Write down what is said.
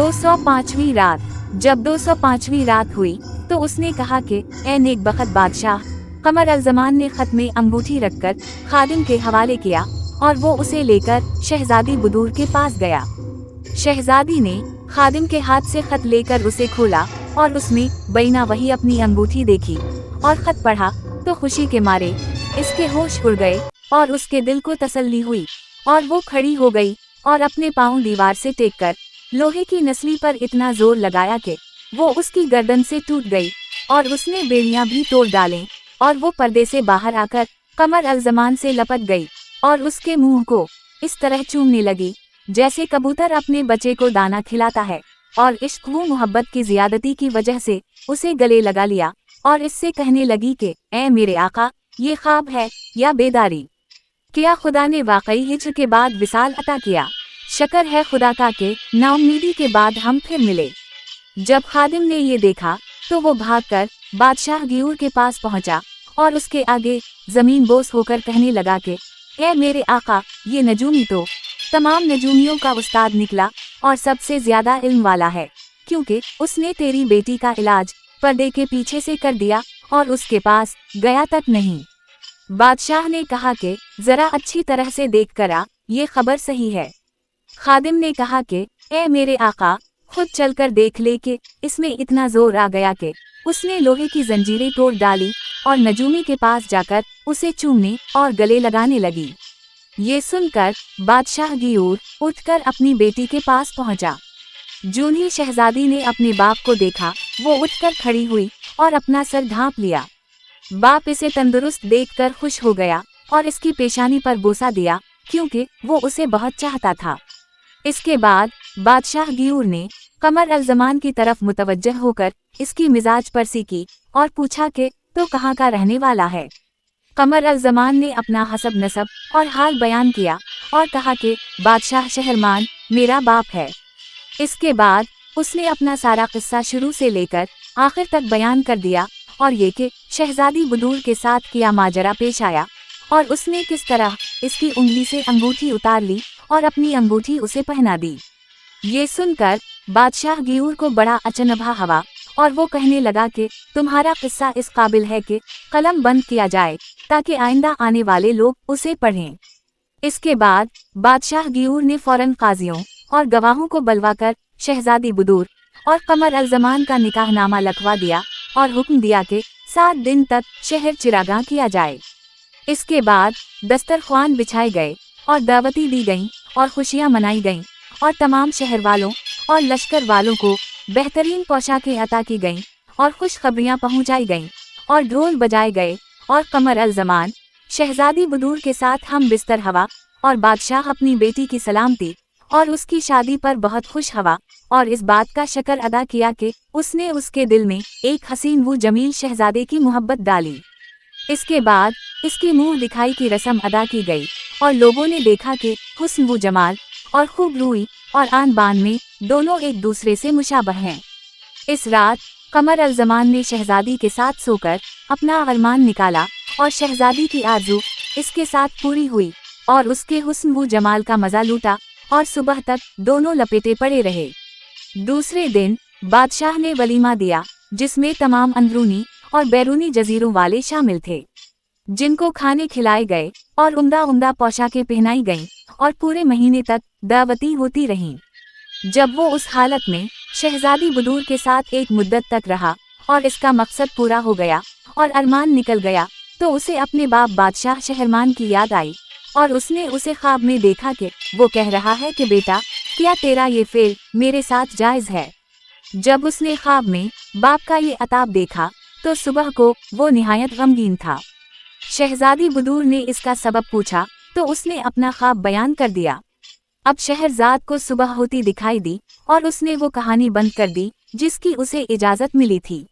205वीं रात। जब 205वीं रात हुई तो उसने कहा कि ए नेक बख्त बादशाह, कमर अल ज़मान ने खत में अंगूठी रखकर खादिम के हवाले किया और वो उसे लेकर शहजादी बुदूर के पास गया। शहजादी ने खादिम के हाथ से खत लेकर उसे खोला और उसमें बैना वही अपनी अंगूठी देखी और खत पढ़ा तो खुशी के मारे इसके होश उड़ गए और उसके दिल को तसल्ली हुई और वो खड़ी हो गई और अपने पाँव दीवार से टेककर लोहे की नसली पर इतना जोर लगाया कि वो उसकी गर्दन से टूट गई और उसने बेड़ियां भी तोड़ डालें और वो पर्दे से बाहर आकर कमर अल ज़मान से लपट गई और उसके मुंह को इस तरह चूमने लगी जैसे कबूतर अपने बच्चे को दाना खिलाता है, और इश्क व मोहब्बत की ज़ियादती की वजह से उसे गले लगा लिया और इससे कहने लगी कि ए मेरे आका, ये ख्वाब है या बेदारी? क्या खुदा ने वाकई हिज्र के बाद विसाल अता किया? शक्र है खुदा का कि नाउम्मीदी के बाद हम फिर मिले। जब खादिम ने ये देखा तो वो भागकर बादशाह गियूर के पास पहुंचा और उसके आगे जमीन बोस होकर कहने लगा कि ए मेरे आका, ये नजूमी तो तमाम नजूमियों का उस्ताद निकला और सबसे ज्यादा इल्म वाला है, क्योंकि उसने तेरी बेटी का इलाज पर्दे के पीछे से कर दिया और उसके पास गया तक नहीं। बादशाह ने कहा कि जरा अच्छी तरह से देख कर आ, ये खबर सही है। खादिम ने कहा कि ए मेरे आका, खुद चलकर देख ले कि इसमें इतना जोर आ गया कि उसने लोहे की जंजीरें तोड़ डाली और नजूमी के पास जाकर उसे चूमने और गले लगाने लगी। ये सुनकर बादशाह गियूर उठकर अपनी बेटी के पास पहुंचा। जून ही शहजादी ने अपने बाप को देखा, वो उठकर खड़ी हुई और अपना सर ढांप लिया। बाप इसे तंदुरुस्त देखकर खुश हो गया और इसकी पेशानी पर बोसा दिया, क्योंकि वो उसे बहुत चाहता था। इसके बाद बादशाह गियूर ने कमर अल ज़मान की तरफ मुतवज्जह होकर इसकी मिजाज परसी की और पूछा कि तो कहाँ का रहने वाला है? कमर अल ज़मान ने अपना हसब नसब और हाल बयान किया और कहा कि बादशाह शहरमान मेरा बाप है। इसके बाद उसने अपना सारा किस्सा शुरू से लेकर आखिर तक बयान कर दिया और ये कि शहजादी बुदूर के साथ किया माजरा पेश आया और उसने किस तरह इसकी उंगली से अंगूठी उतार ली और अपनी अंगूठी उसे पहना दी। ये सुनकर बादशाह गियूर को बड़ा अचनभा हुआ और वो कहने लगा कि तुम्हारा किस्सा इस काबिल है कि कलम बंद किया जाए ताकि आइंदा आने वाले लोग उसे पढ़ें। इसके बाद बादशाह गियूर ने फौरन काजियों और गवाहों को बुलवाकर शहजादी बुदूर और कमर अल ज़मान का निकाहनामा लिखवा दिया और हुक्म दिया कि 7 दिन तक शहर चिरागां किया जाए। इसके बाद दस्तरख्वान बिछाए गए और दावती दी गईं और खुशियां मनाई गईं और तमाम शहर वालों और लश्कर वालों को बेहतरीन पोशाकें अता की गईं और खुशखबरियां पहुंचाई गईं और ढोल बजाए गए और कमर अल ज़मान शहजादी बुदूर के साथ हम बिस्तर हवा और बादशाह अपनी बेटी की सलामती और उसकी शादी पर बहुत खुश हवा और इस बात का शुक्र अदा किया कि उसने उसके दिल में एक हसीन व जमील शहजादे की मोहब्बत डाली। इसके बाद इसकी मुंह दिखाई की रस्म अदा की गई और लोगों ने देखा कि हुस्न व जमाल और खूब रूई और आन बान में दोनों एक दूसरे से मुशाबह हैं। इस रात कमर अल ज़मान ने शहजादी के साथ सोकर अपना अरमान निकाला और शहजादी की आरज़ू इसके साथ पूरी हुई और उसके हुस्न व जमाल का मजा लूटा और सुबह तक दोनों लपेटे पड़े रहे। दूसरे दिन बादशाह ने वलीमा दिया जिसमें तमाम अंदरूनी और बैरूनी जजीरों वाले शामिल थे, जिनको खाने खिलाए गए और उम्दा उम्दा पोशाकें पहनाई गईं और पूरे महीने तक दावती होती रहीं। जब वो उस हालत में शहजादी बुदूर के साथ एक मुद्दत तक रहा और इसका मकसद पूरा हो गया और अरमान निकल गया तो उसे अपने बाप बादशाह शहरमान की याद आई और उसने उसे ख्वाब में देखा कि वो कह रहा है कि बेटा, क्या तेरा ये फेल मेरे साथ जायज़ है? जब उसने ख्वाब में बाप का ये अताब देखा तो सुबह को वो निहायत गमगीन था। शहजादी बुदूर ने इसका सबब पूछा तो उसने अपना ख्वाब बयान कर दिया। अब शहरजाद को सुबह होती दिखाई दी और उसने वो कहानी बंद कर दी जिसकी उसे इजाज़त मिली थी।